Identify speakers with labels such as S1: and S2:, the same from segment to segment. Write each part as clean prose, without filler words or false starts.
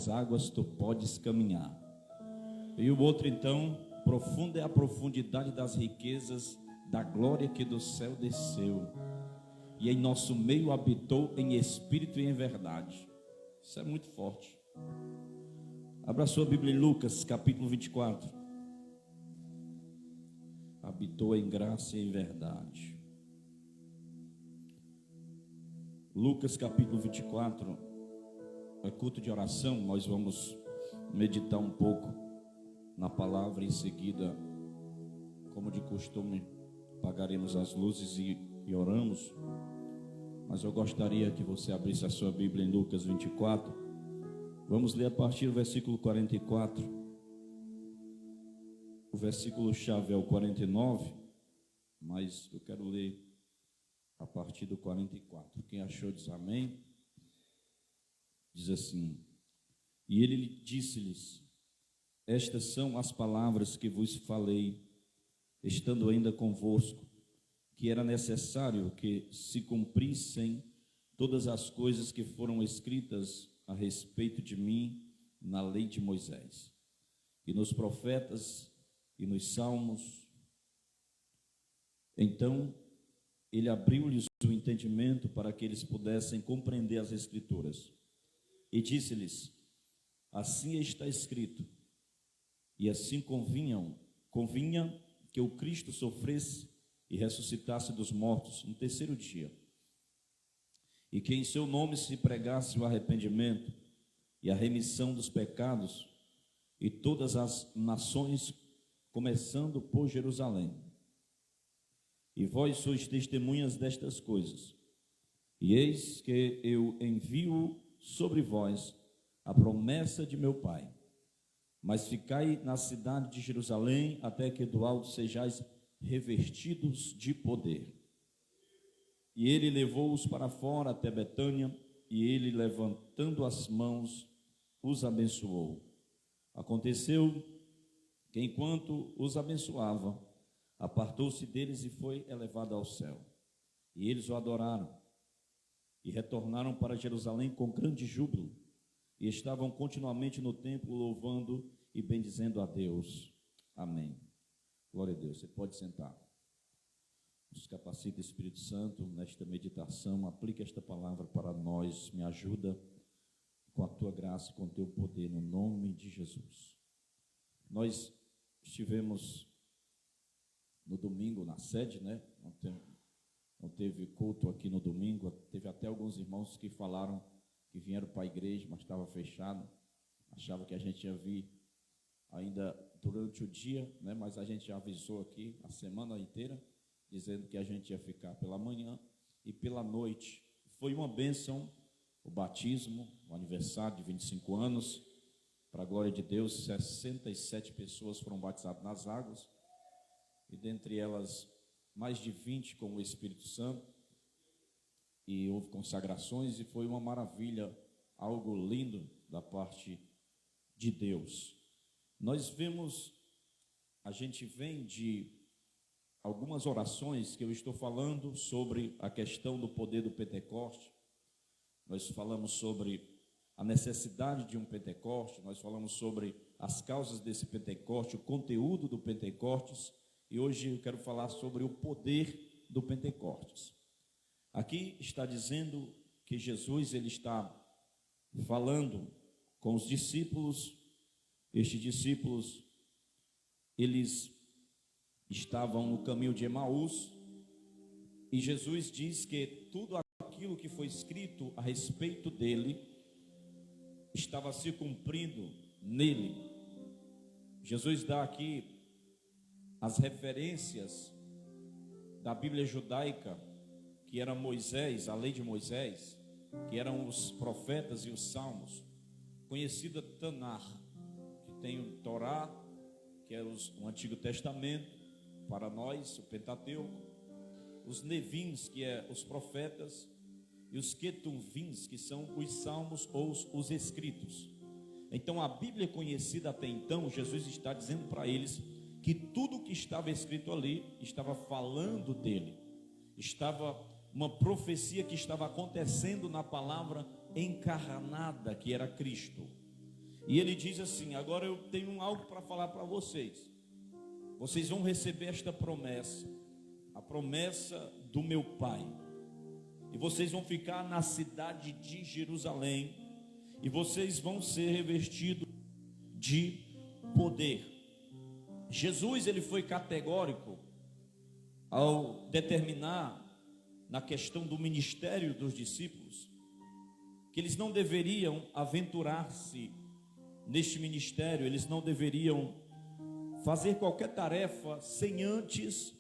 S1: das águas tu podes caminhar. E o outro então, profunda é a profundidade das riquezas da glória que do céu desceu e em nosso meio habitou em espírito e em verdade. Isso é muito forte. Abra sua Bíblia em Lucas capítulo 24. Habitou em graça e em verdade. Lucas capítulo 24 é culto de oração. Nós vamos meditar um pouco na palavra. Em seguida, como de costume, apagaremos as luzes e oramos. Mas eu gostaria que você abrisse a sua Bíblia em Lucas 24. Vamos ler a partir do versículo 44. O versículo chave é o 49, mas eu quero ler a partir do 44. Quem achou diz amém. Diz assim: E ele disse-lhes: Estas são as palavras que vos falei, estando ainda convosco, que era necessário que se cumprissem todas as coisas que foram escritas a respeito de mim na lei de Moisés, e nos profetas e nos salmos. Então ele abriu-lhes o entendimento para que eles pudessem compreender as Escrituras. E disse-lhes: Assim está escrito, e assim convinha que o Cristo sofresse e ressuscitasse dos mortos no terceiro dia, e que em seu nome se pregasse o arrependimento e a remissão dos pecados, e todas as nações, começando por Jerusalém. E vós sois testemunhas destas coisas. E eis que eu envio sobre vós a promessa de meu Pai. Mas ficai na cidade de Jerusalém, até que do alto sejais revestidos de poder. E ele levou-os para fora até Betânia, e ele, levantando as mãos, os abençoou. Aconteceu que, enquanto os abençoava, apartou-se deles e foi elevado ao céu. E eles o adoraram e retornaram para Jerusalém com grande júbilo, e estavam continuamente no templo louvando e bendizendo a Deus. Amém. Glória a Deus. Você pode sentar. Nos capacita, Espírito Santo, nesta meditação. Aplica esta palavra para nós. Me ajuda com a tua graça e com o teu poder, no nome de Jesus. Nós estivemos no domingo na sede, né? Não teve culto aqui no domingo. Teve até alguns irmãos que falaram que vieram para a igreja, mas estava fechado. Achava que a gente ia vir ainda durante o dia, né? Mas a gente já avisou aqui a semana inteira, dizendo que a gente ia ficar pela manhã e pela noite. Foi uma bênção o batismo, o aniversário de 25 anos. Para a glória de Deus, 67 pessoas foram batizadas nas águas, e dentre elas mais de 20 com o Espírito Santo, e houve consagrações, e foi uma maravilha, algo lindo da parte de Deus. Nós vemos, a gente vem de algumas orações que eu estou falando sobre a questão do poder do Pentecoste. Nós falamos sobre a necessidade de um Pentecoste, nós falamos sobre as causas desse Pentecoste, o conteúdo do Pentecostes, e hoje eu quero falar sobre o poder do Pentecostes. Aqui está dizendo que Jesus, ele está falando com os discípulos. Estes discípulos, eles estavam no caminho de Emaús, e Jesus diz que tudo aquilo que foi escrito a respeito dele estava se cumprindo nele. Jesus dá aqui as referências da Bíblia judaica, que era Moisés, a lei de Moisés, que eram os profetas e os salmos, conhecida Tanar, que tem o Torá, que é o Antigo Testamento, para nós, o Pentateuco, os Nevins, que é os profetas, e os Ketuvins, que são os salmos ou os escritos. Então a Bíblia conhecida até então, Jesus está dizendo para eles que tudo que estava escrito ali estava falando dele, estava uma profecia que estava acontecendo na palavra encarnada, que era Cristo. E ele diz assim: agora eu tenho algo para falar para vocês. Vocês vão receber esta promessa, a promessa do meu Pai. E vocês vão ficar na cidade de Jerusalém, e vocês vão ser revestidos de poder. Jesus, ele foi categórico ao determinar na questão do ministério dos discípulos, que eles não deveriam aventurar-se neste ministério, eles não deveriam fazer qualquer tarefa sem antes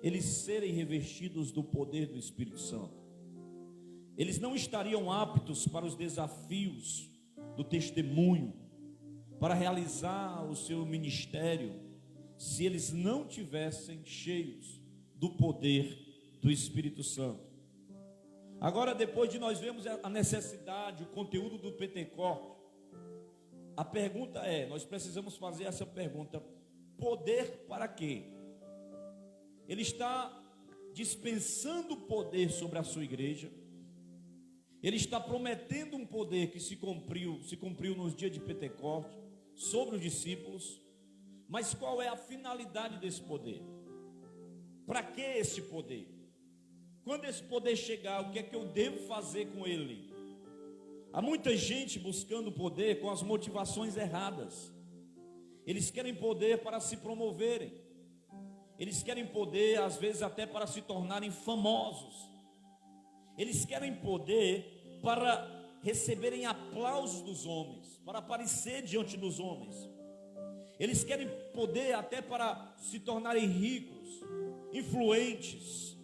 S1: eles serem revestidos do poder do Espírito Santo. Eles não estariam aptos para os desafios do testemunho, para realizar o seu ministério, se eles não tivessem cheios do poder do Espírito Santo. Agora, depois de nós vermos a necessidade, o conteúdo do Pentecostes, a pergunta é, nós precisamos fazer essa pergunta: poder para quê? Ele está dispensando poder sobre a sua igreja. Ele está prometendo um poder que se cumpriu nos dias de Pentecostes sobre os discípulos. Mas qual é a finalidade desse poder? Para que esse poder? Quando esse poder chegar, o que é que eu devo fazer com ele? Há muita gente buscando poder com as motivações erradas. Eles querem poder para se promoverem. Eles querem poder, às vezes, até para se tornarem famosos. Eles querem poder para receberem aplausos dos homens, para aparecer diante dos homens. Eles querem poder até para se tornarem ricos, influentes,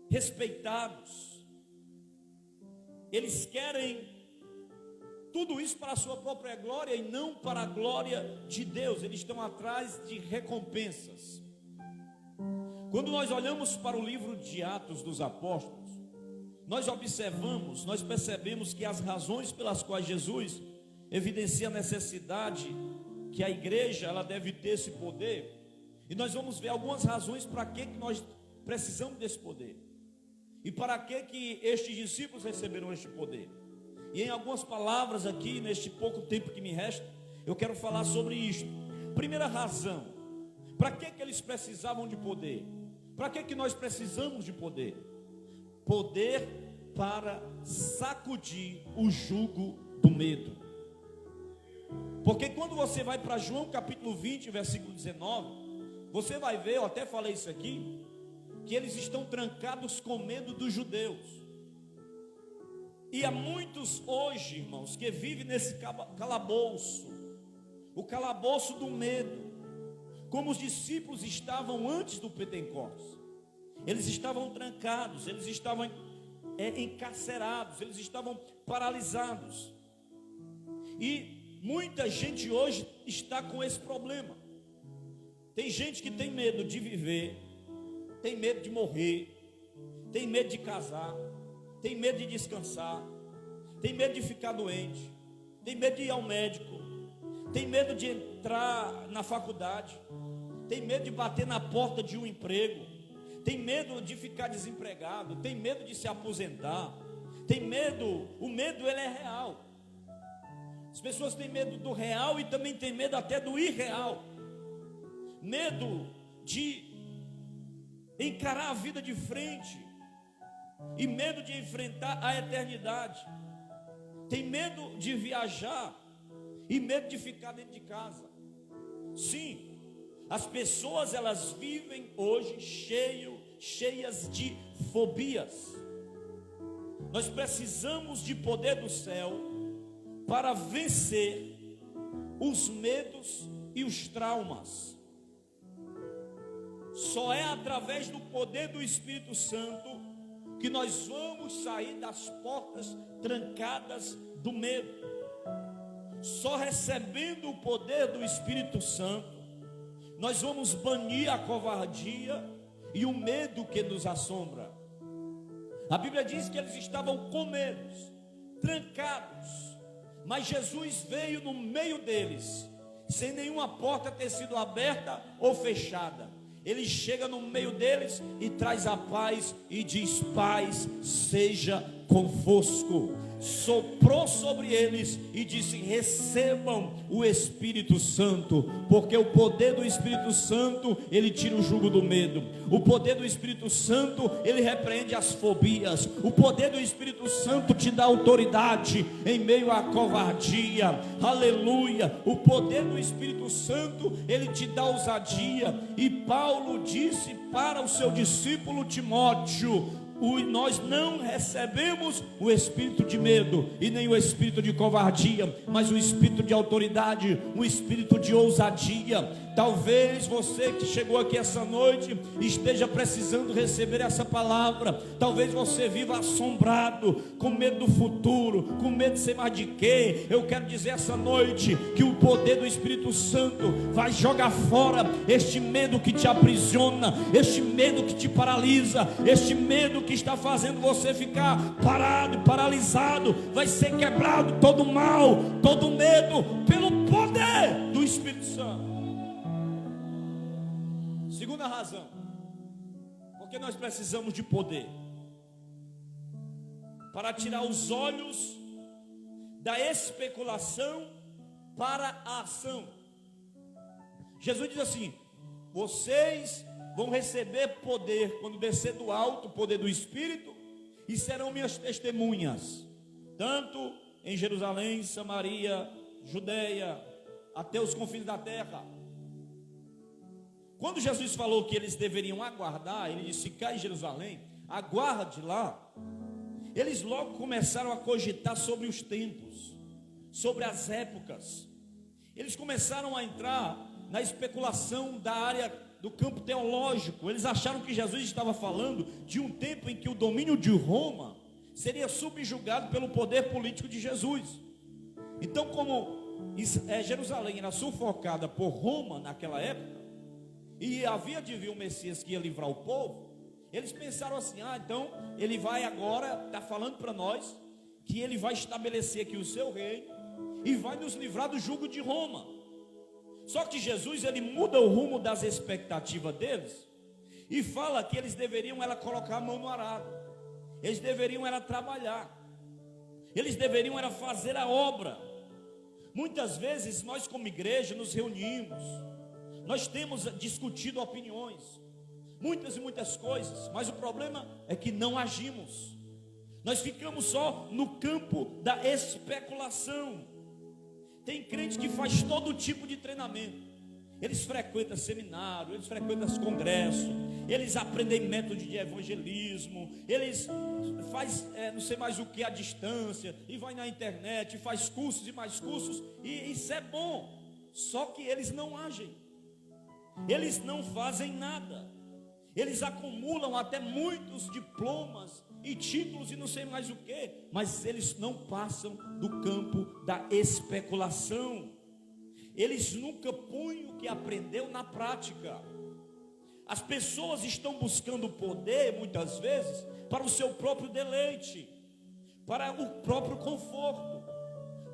S1: respeitados. Eles querem tudo isso para a sua própria glória e não para a glória de Deus. Eles estão atrás de recompensas. Quando nós olhamos para o livro de Atos dos Apóstolos, nós observamos, nós percebemos que as razões pelas quais Jesus evidencia a necessidade que a igreja ela deve ter esse poder, e nós vamos ver algumas razões para que nós precisamos desse poder e para que estes discípulos receberam este poder. E em algumas palavras aqui, neste pouco tempo que me resta, eu quero falar sobre isto. Primeira razão, para que eles precisavam de poder? Para que nós precisamos de poder? Poder para sacudir o jugo do medo. Porque quando você vai para João capítulo 20, versículo 19, você vai ver, eu até falei isso aqui, que eles estão trancados com medo dos judeus. E há muitos hoje, irmãos, que vivem nesse calabouço, o calabouço do medo, como os discípulos estavam antes do Pentecostes. Eles estavam trancados, eles estavam encarcerados, eles estavam paralisados. E muita gente hoje está com esse problema. Tem gente que tem medo de viver, tem medo de morrer, tem medo de casar, tem medo de descansar, tem medo de ficar doente, tem medo de ir ao médico, tem medo de entrar na faculdade, tem medo de bater na porta de um emprego, tem medo de ficar desempregado, tem medo de se aposentar, tem medo, o medo ele é real. As pessoas têm medo do real e também têm medo até do irreal. Medo de encarar a vida de frente e medo de enfrentar a eternidade. Tem medo de viajar e medo de ficar dentro de casa. Sim, as pessoas elas vivem hoje cheias de fobias. Nós precisamos de poder do céu para vencer os medos e os traumas. Só é através do poder do Espírito Santo que nós vamos sair das portas trancadas do medo. Só recebendo o poder do Espírito Santo nós vamos banir a covardia e o medo que nos assombra. A Bíblia diz que eles estavam com medo, trancados, mas Jesus veio no meio deles, sem nenhuma porta ter sido aberta ou fechada. Ele chega no meio deles e traz a paz e diz: paz seja convosco. soprou sobre eles e disse: recebam o Espírito Santo, porque o poder do Espírito Santo, ele tira o jugo do medo. O poder do Espírito Santo, ele repreende as fobias. O poder do Espírito Santo te dá autoridade em meio à covardia. Aleluia. O poder do Espírito Santo, ele te dá ousadia. E Paulo disse para o seu discípulo Timóteo: nós não recebemos o espírito de medo e nem o espírito de covardia, mas o espírito de autoridade, o espírito de ousadia. Talvez você que chegou aqui essa noite esteja precisando receber essa palavra. Talvez você viva assombrado, com medo do futuro, com medo de ser mais de quê. Eu quero dizer essa noite que o poder do Espírito Santo vai jogar fora este medo que te aprisiona, este medo que te paralisa, este medo que está fazendo você ficar parado, paralisado. Vai ser quebrado todo mal, todo medo, pelo poder do Espírito Santo. Segunda razão, porque nós precisamos de poder para tirar os olhos da especulação para a ação. Jesus diz assim: vocês vão receber poder quando descer do alto o poder do Espírito, e serão minhas testemunhas, tanto em Jerusalém, Samaria, Judeia, até os confins da terra. Quando Jesus falou que eles deveriam aguardar, ele disse: ficar em Jerusalém, aguarde lá. Eles logo começaram a cogitar sobre os tempos, sobre as épocas. Eles começaram a entrar na especulação da área do campo teológico. Eles acharam que Jesus estava falando de um tempo em que o domínio de Roma seria subjugado pelo poder político de Jesus. Então, como Jerusalém era sufocada por Roma naquela época, e havia de vir o Messias que ia livrar o povo, eles pensaram assim: então ele vai agora, está falando para nós que ele vai estabelecer aqui o seu reino e vai nos livrar do jugo de Roma. Só que Jesus, ele muda o rumo das expectativas deles e fala que eles deveriam colocar a mão no arado, eles deveriam trabalhar, eles deveriam fazer a obra. Muitas vezes nós como igreja nos reunimos, nós temos discutido opiniões, muitas e muitas coisas, mas o problema é que não agimos. Nós ficamos só no campo da especulação. Tem crente que faz todo tipo de treinamento. Eles frequentam seminário, eles frequentam congressos, eles aprendem método de evangelismo, eles faz não sei mais o que à distância, e vai na internet, faz cursos e mais cursos, e isso é bom. Só que eles não agem. Eles não fazem nada. Eles acumulam até muitos diplomas e títulos e não sei mais o que, mas eles não passam do campo da especulação. Eles nunca põem o que aprendeu na prática. As pessoas estão buscando poder muitas vezes para o seu próprio deleite, para o próprio conforto,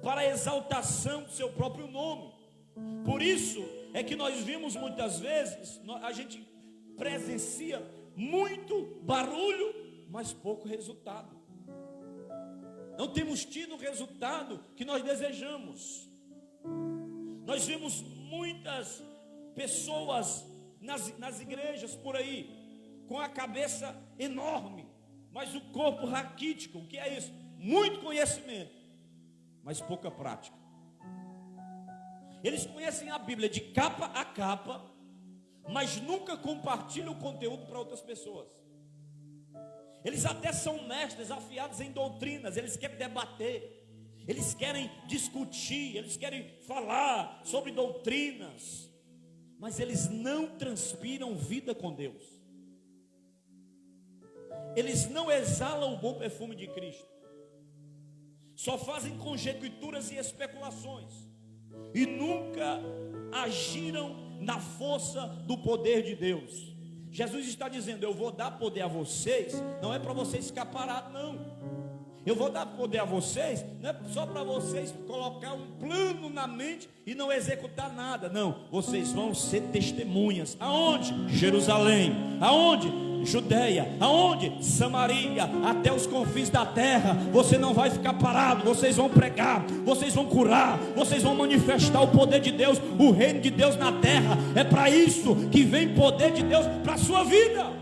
S1: para a exaltação do seu próprio nome. Por isso é que nós vimos muitas vezes, a gente presencia muito barulho, mas pouco resultado. Não temos tido o resultado que nós desejamos. Nós vemos muitas pessoas nas igrejas por aí, com a cabeça enorme, mas o corpo raquítico. O que é isso? Muito conhecimento, mas pouca prática. Eles conhecem a Bíblia de capa a capa, mas nunca compartilham o conteúdo para outras pessoas. Eles até são mestres, afiados em doutrinas, eles querem debater, eles querem discutir, eles querem falar sobre doutrinas, mas eles não transpiram vida com Deus. Eles não exalam o bom perfume de Cristo. Só fazem conjecturas e especulações e nunca agiram na força do poder de Deus. Jesus está dizendo: eu vou dar poder a vocês, não é para vocês ficar parados, não. Eu vou dar poder a vocês, não é só para vocês colocar um plano na mente e não executar nada. Não, vocês vão ser testemunhas. Aonde? Jerusalém. Aonde? Judeia. Aonde? Samaria, até os confins da terra. Você não vai ficar parado, vocês vão pregar, vocês vão curar, vocês vão manifestar o poder de Deus, o reino de Deus na terra. É para isso que vem poder de Deus para a sua vida.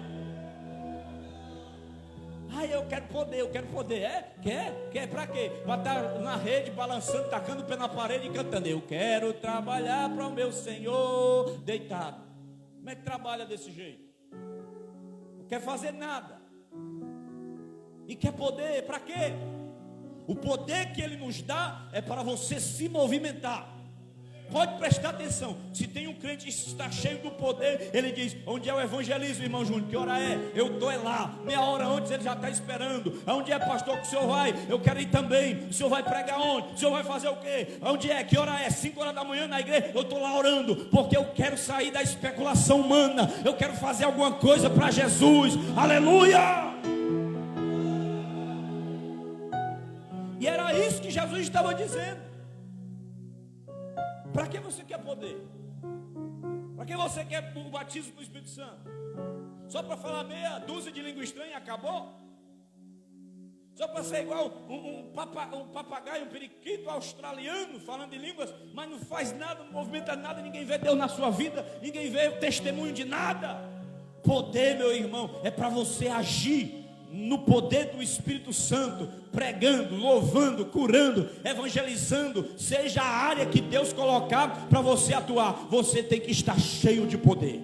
S1: Eu quero poder. Quer para quê? Para estar na rede, balançando, tacando o pé na parede e cantando: eu quero trabalhar para o meu Senhor, deitado. Como é que trabalha desse jeito? Não quer fazer nada. E quer poder, para quê? O poder que Ele nos dá é para você se movimentar. Pode prestar atenção. Se tem um crente que está cheio do poder, ele diz: onde é o evangelismo, irmão Júnior? Que hora é? Eu estou lá. Meia hora antes ele já está esperando. Onde é, pastor, que o senhor vai? Eu quero ir também. O senhor vai pregar onde? O senhor vai fazer o quê? Onde é? Que hora é? 5 horas da manhã na igreja. Eu estou lá orando, porque eu quero sair da especulação humana. Eu quero fazer alguma coisa para Jesus. Aleluia! E era isso que Jesus estava dizendo. Para que você quer poder? Para que você quer o batismo do Espírito Santo? Só para falar meia dúzia de língua estranha e acabou? Só para ser igual um papagaio, um periquito australiano falando em línguas, mas não faz nada, não movimenta nada, ninguém vê Deus na sua vida, ninguém vê o testemunho de nada. Poder, meu irmão, é para você agir no poder do Espírito Santo, pregando, louvando, curando, evangelizando, seja a área que Deus colocar para você atuar, você tem que estar cheio de poder.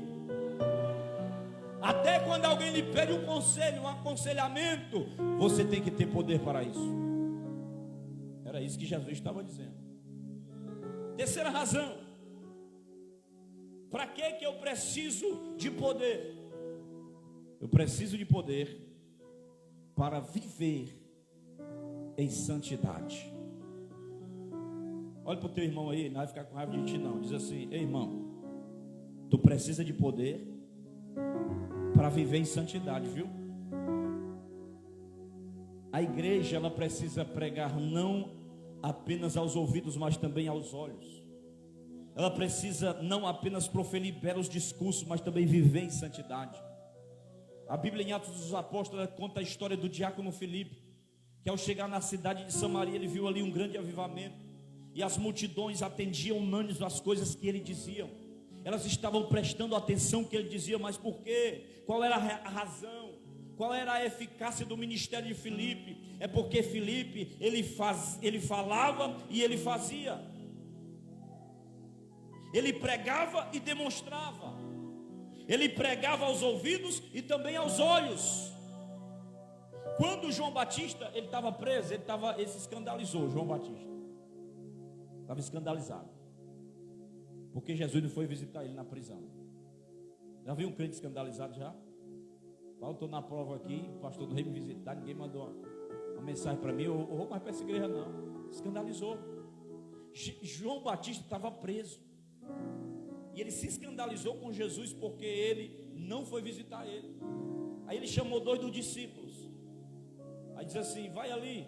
S1: Até quando alguém lhe pede um conselho, um aconselhamento, você tem que ter poder para isso. Era isso que Jesus estava dizendo. Terceira razão: para que eu preciso de poder? Eu preciso de poder para viver em santidade. Olha para o teu irmão aí, não vai ficar com raiva de ti não. Diz assim: ei irmão, tu precisa de poder para viver em santidade, viu? A igreja, ela precisa pregar não apenas aos ouvidos, mas também aos olhos. Ela precisa não apenas proferir belos discursos, mas também viver em santidade. A Bíblia, em Atos dos Apóstolos, conta a história do diácono Filipe, que ao chegar na cidade de Samaria, ele viu ali um grande avivamento, e as multidões atendiam unânimes às coisas que ele dizia. Elas estavam prestando atenção no que ele dizia, mas por quê? Qual era a razão? Qual era a eficácia do ministério de Filipe? É porque Filipe, ele falava e ele fazia. Ele pregava e demonstrava. Ele pregava aos ouvidos e também aos olhos. Quando João Batista, ele estava preso, ele se escandalizou. João Batista estava escandalizado, porque Jesus não foi visitar ele na prisão. Já viu um crente escandalizado já? Eu estou na prova aqui, o pastor não veio me visitar, ninguém mandou uma mensagem para mim, eu vou mais para essa igreja não. Escandalizou. João Batista estava preso, e ele se escandalizou com Jesus porque ele não foi visitar ele. Aí ele chamou 2 dos discípulos. Aí diz assim: vai ali,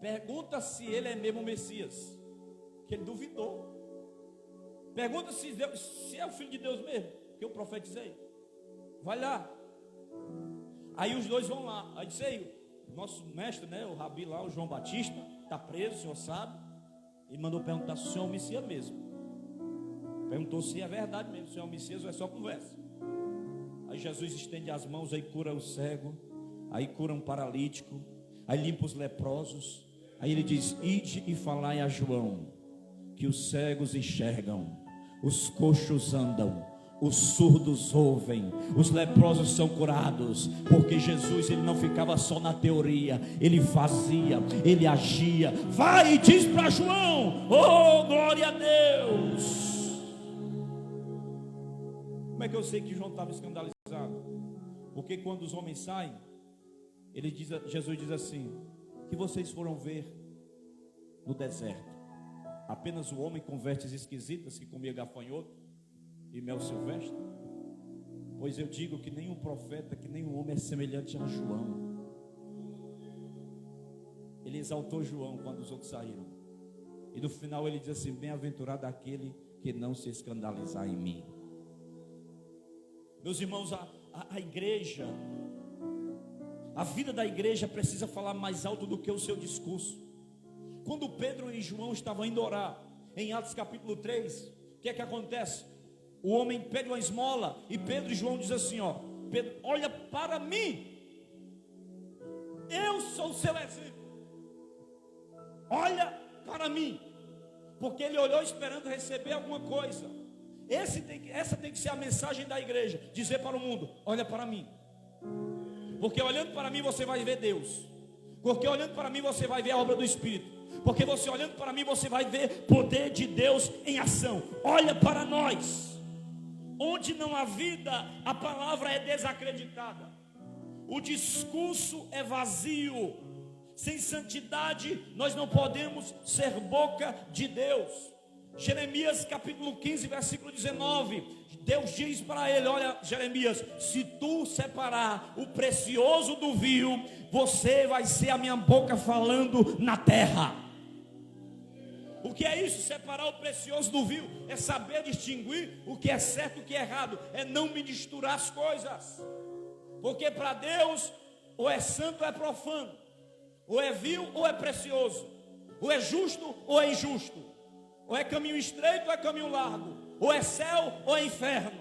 S1: pergunta se ele é mesmo o Messias, que ele duvidou. Pergunta se é o filho de Deus mesmo, que eu profetizei. Vai lá. Aí os 2 vão lá. Aí disse: aí, nosso mestre, né, o rabi lá, o João Batista, está preso, o senhor sabe. Ele mandou perguntar se o senhor é o Messias mesmo. Perguntou se é verdade mesmo, se é o Messias ou é só conversa. Aí Jesus estende as mãos, aí cura o cego, aí cura um paralítico, aí limpa os leprosos. Aí ele diz: ide e falai a João que os cegos enxergam, os coxos andam, os surdos ouvem, os leprosos são curados. Porque Jesus, ele não ficava só na teoria, ele fazia, ele agia. Vai e diz para João: oh, glória a Deus. Como é que eu sei que João estava escandalizado? Porque quando os homens saem, Jesus diz assim: que vocês foram ver no deserto? Apenas o homem com vestes esquisitas que comia gafanhoto e mel silvestre? Pois eu digo que nenhum profeta, que nenhum homem é semelhante a João. ele exaltou João quando os outros saíram. E no final ele diz assim: bem-aventurado aquele que não se escandalizar em mim. Meus irmãos, a igreja, a vida da igreja precisa falar mais alto do que o seu discurso. Quando Pedro e João estavam indo orar, em Atos capítulo 3, o que é que acontece? O homem pede uma esmola e Pedro e João dizem assim: ó, Pedro, olha para mim, eu sou o seu exemplo, olha para mim, porque ele olhou esperando receber alguma coisa. Essa tem que ser a mensagem da igreja, dizer para o mundo: olha para mim, porque olhando para mim você vai ver Deus, porque olhando para mim você vai ver a obra do Espírito, porque você olhando para mim você vai ver poder de Deus em ação. Olha para nós. Onde não há vida, a palavra é desacreditada, o discurso é vazio. Sem santidade nós não podemos ser boca de Deus. Jeremias capítulo 15 versículo 19, Deus diz para ele: olha Jeremias, se tu separar o precioso do vil, você vai ser a minha boca falando na terra. O que é isso? Separar o precioso do vil é saber distinguir o que é certo e o que é errado, é não misturar as coisas, porque para Deus ou é santo ou é profano, ou é vil ou é precioso, ou é justo ou é injusto, ou é caminho estreito ou é caminho largo, ou é céu ou é inferno,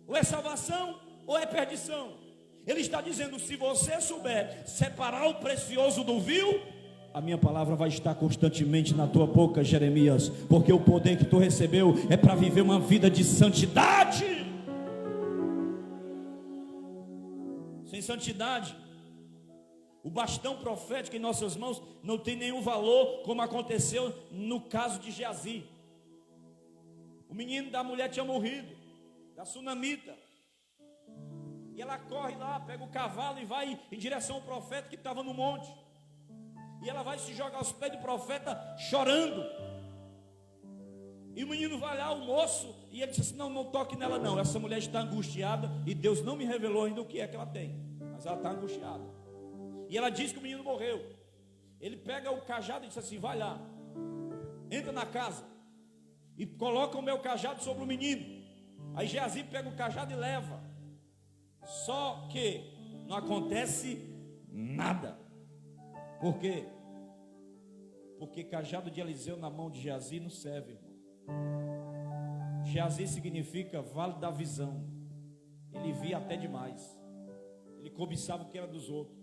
S1: ou é salvação ou é perdição. Ele está dizendo: se você souber separar o precioso do vil, a minha palavra vai estar constantemente na tua boca, Jeremias, porque o poder que tu recebeu é para viver uma vida de santidade. Sem santidade, o bastão profético em nossas mãos não tem nenhum valor, como aconteceu no caso de Geazi. O menino da mulher tinha morrido, da sunamita, e ela corre lá, pega o cavalo e vai em direção ao profeta que estava no monte. E ela vai se jogar aos pés do profeta chorando. E o menino vai lá, o moço, e ele diz assim: não toque nela não, essa mulher está angustiada e Deus não me revelou ainda o que é que ela tem, mas ela está angustiada. E ela diz que o menino morreu. Ele pega o cajado e diz assim: vai lá, entra na casa e coloca o meu cajado sobre o menino. Aí Geazi pega o cajado e leva. Só que não acontece nada. Por quê? Porque cajado de Eliseu na mão de Geazi não serve, irmão. Geazi significa vale da visão. Ele via até demais. Ele cobiçava o que era dos outros.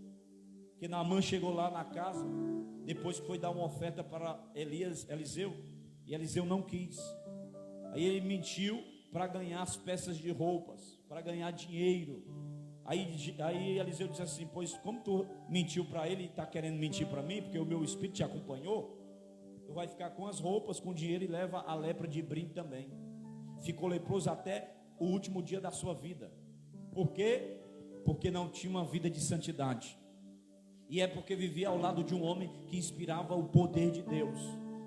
S1: Porque Naamã chegou lá na casa, depois que foi dar uma oferta para Eliseu, e Eliseu não quis. Aí ele mentiu para ganhar as peças de roupas, para ganhar dinheiro. Aí Eliseu disse assim: pois como tu mentiu para ele e está querendo mentir para mim, porque o meu espírito te acompanhou, tu vai ficar com as roupas, com dinheiro, e leva a lepra de brinde também. Ficou leproso até o último dia da sua vida. Por quê? Porque não tinha uma vida de santidade. E é porque vivia ao lado de um homem que inspirava o poder de Deus,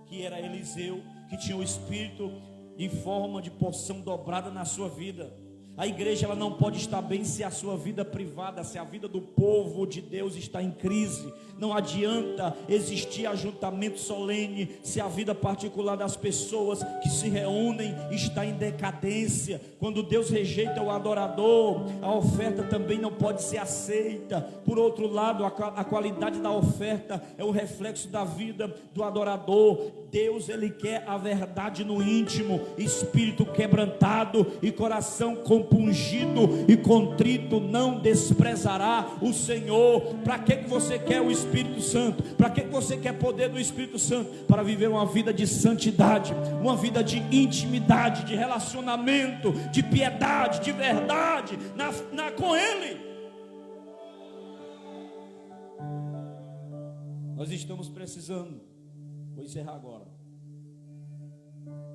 S1: que era Eliseu, que tinha o espírito em forma de porção dobrada na sua vida. A igreja ela não pode estar bem se a sua vida privada, se a vida do povo de Deus está em crise. Não adianta existir ajuntamento solene se a vida particular das pessoas que se reúnem está em decadência. Quando Deus rejeita o adorador, a oferta também não pode ser aceita. Por outro lado, a qualidade da oferta é o reflexo da vida do adorador. Deus ele quer a verdade no íntimo, espírito quebrantado e coração compungido e contrito não desprezará o Senhor. Para que você quer o Espírito Santo? Para que você quer poder do Espírito Santo? Para viver uma vida de santidade, uma vida de intimidade, de relacionamento, de piedade, de verdade com Ele. Nós estamos precisando, vou encerrar agora,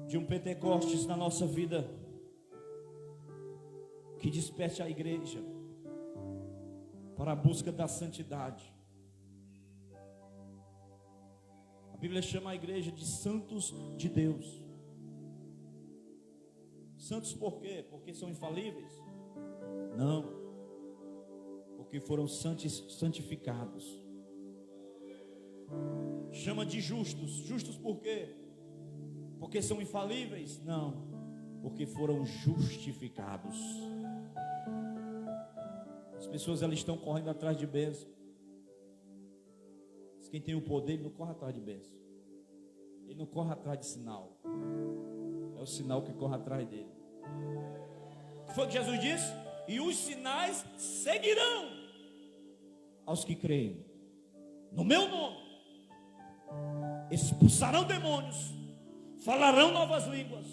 S1: de um Pentecostes na nossa vida, que desperte a igreja para a busca da santidade. A Bíblia chama a igreja de santos de Deus. Santos por quê? Porque são infalíveis? Não, porque foram santificados. Chama de justos. Justos por quê? Porque são infalíveis? Não, porque foram justificados. As pessoas, elas estão correndo atrás de bênção. Quem tem o poder, ele não corre atrás de bênção. Ele não corre atrás de sinal. É o sinal que corre atrás dele. O que foi que Jesus disse? E os sinais seguirão aos que creem no meu nome. Expulsarão demônios, falarão novas línguas,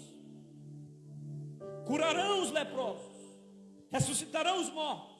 S1: curarão os leprosos, ressuscitarão os mortos.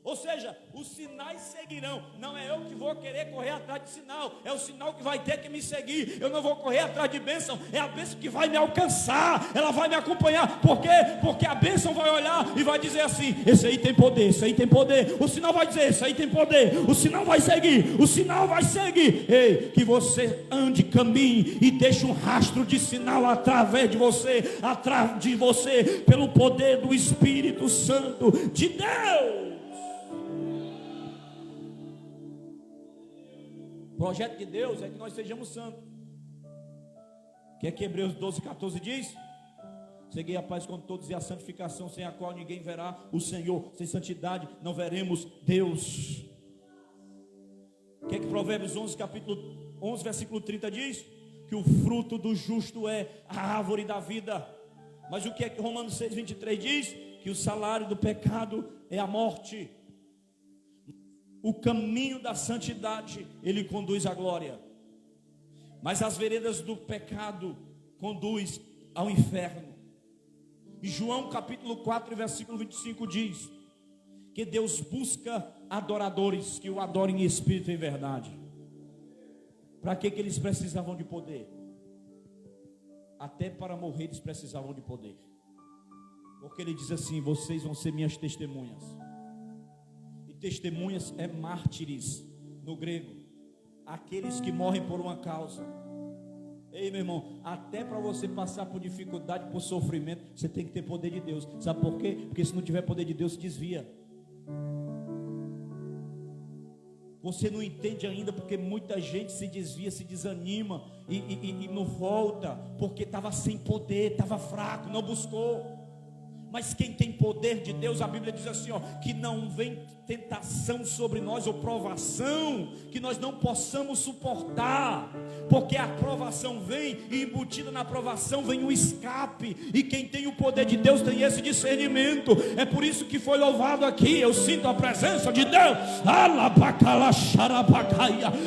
S1: Ou seja, os sinais seguirão. Não é eu que vou querer correr atrás de sinal, é o sinal que vai ter que me seguir. Eu não vou correr atrás de bênção, é a bênção que vai me alcançar, ela vai me acompanhar. Por quê? Porque a bênção vai olhar e vai dizer assim: esse aí tem poder, esse aí tem poder. O sinal vai dizer: esse aí tem poder. O sinal vai seguir, o sinal vai seguir. Ei, que você ande, caminhe e deixe um rastro de sinal através de você, atrás de você, pelo poder do Espírito Santo de Deus. O projeto de Deus é que nós sejamos santos. O que é que Hebreus 12:14 diz? Segui a paz com todos e a santificação, sem a qual ninguém verá o Senhor. Sem santidade não veremos Deus. O que é que Provérbios 11, capítulo 11, versículo 30 diz? Que o fruto do justo é a árvore da vida. Mas o que é que Romanos 6:23 diz? Que o salário do pecado é a morte. O caminho da santidade, ele conduz à glória, mas as veredas do pecado conduz ao inferno. E João capítulo 4, versículo 25 diz que Deus busca adoradores que o adorem em espírito e em verdade. Para que eles precisavam de poder? Até para morrer eles precisavam de poder, porque ele diz assim: vocês vão ser minhas testemunhas. Testemunhas é mártires no grego, aqueles que morrem por uma causa. Ei, meu irmão, até para você passar por dificuldade, por sofrimento, você tem que ter poder de Deus. Sabe por quê? Porque se não tiver poder de Deus, se desvia. Você não entende ainda porque muita gente se desvia, se desanima e não volta, porque estava sem poder, estava fraco, não buscou. Mas quem tem poder de Deus, a Bíblia diz assim, ó, que não vem tentação sobre nós, ou provação, que nós não possamos suportar, porque a provação vem, e embutida na provação vem o escape, e quem tem o poder de Deus tem esse discernimento. É por isso que foi louvado aqui, eu sinto a presença de Deus.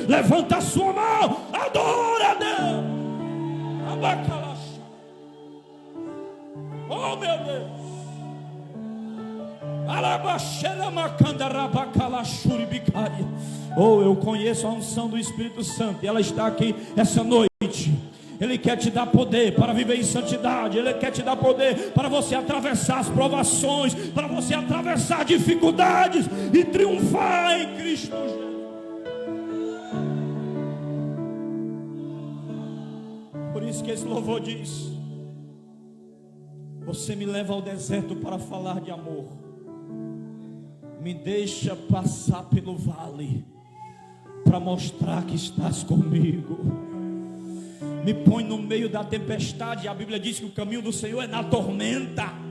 S1: Levanta a sua mão, adora a Deus. Oh, meu Deus. Oh, eu conheço a unção do Espírito Santo, e ela está aqui essa noite. Ele quer te dar poder para viver em santidade. Ele quer te dar poder para você atravessar as provações, para você atravessar dificuldades e triunfar em Cristo Jesus. Por isso que esse louvor diz: você me leva ao deserto para falar de amor, me deixa passar pelo vale para mostrar que estás comigo, me põe no meio da tempestade. A Bíblia diz que o caminho do Senhor é na tormenta.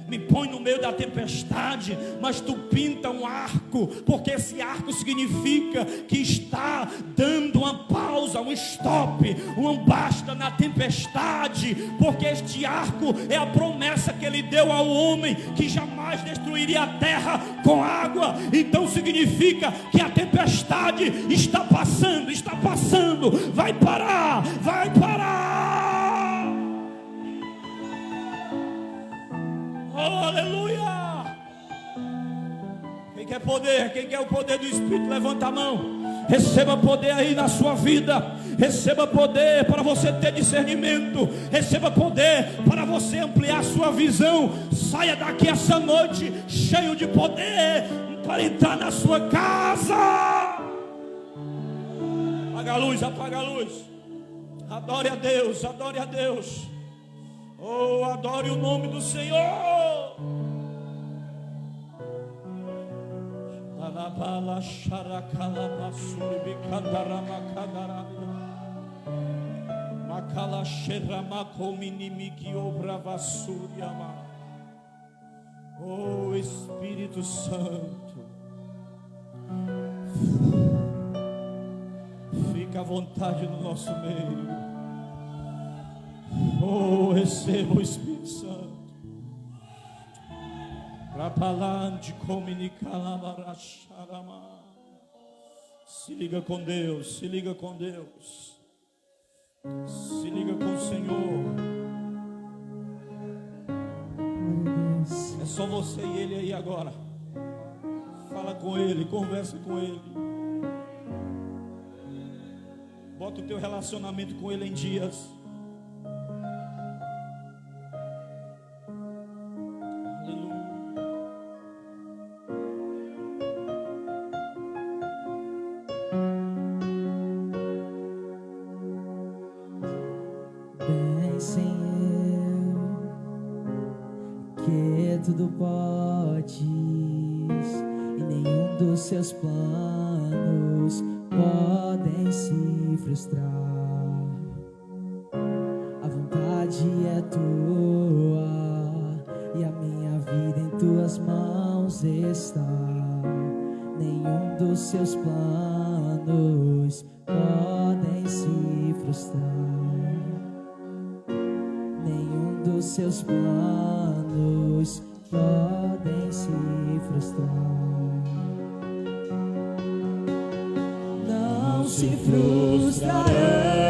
S1: Me põe no meio da tempestade, mas tu pinta um arco, porque esse arco significa que está dando uma pausa, um stop, um basta na tempestade, porque este arco é a promessa que ele deu ao homem, que jamais destruiria a terra com água. Então significa que a tempestade está passando, vai parar. Oh, aleluia! Quem quer poder? Quem quer o poder do Espírito? Levanta a mão. Receba poder aí na sua vida. Receba poder para você ter discernimento. Receba poder para você ampliar a sua visão. Saia daqui essa noite cheio de poder para entrar na sua casa. Apaga a luz, apaga a luz. Adore a Deus, adore a Deus. Oh, adore o nome do Senhor. Alabala Sharakala Surbi Kandarama Kandaraya Makala Sherama Kominimiki Obrava Suryama. Oh Espírito Santo, fica à vontade no nosso meio. Oh, receba o Espírito Santo. Rapalante Cominicalabaracharama. Se liga com Deus, se liga com Deus, se liga com o Senhor. É só você e Ele aí agora. Fala com Ele, conversa com Ele. Bota o teu relacionamento com Ele em dias.
S2: Bem sem eu, que tudo podes, e nenhum dos seus planos podem se frustrar. A vontade é tua, e a minha vida em tuas mãos está. Nenhum dos seus planos podem se frustrar. Nenhum dos seus planos podem se frustrar. Não se frustrarão